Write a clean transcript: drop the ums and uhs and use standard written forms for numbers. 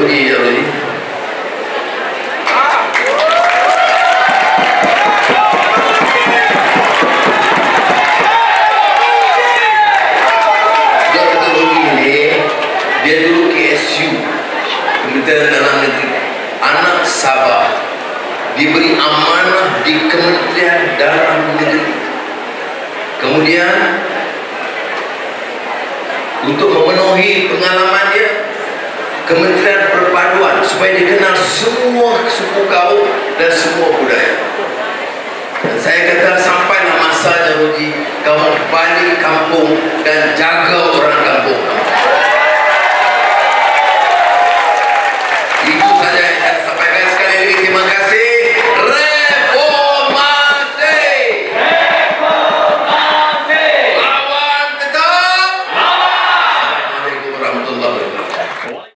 Rudy, ya Rudy. Dr. Rudy ini, dia dulu KSU, Kementerian Dalam Negeri, anak Sabah, diberi amanah di Kementerian Dalam Negeri. Kemudian untuk memenuhi pengalaman dia, Kementerian Perpaduan, supaya dikenal semua suku kaum dan semua budaya. Dan saya kata sampailah masanya Rudy, kamu balik kampung dan jaga orang kampung.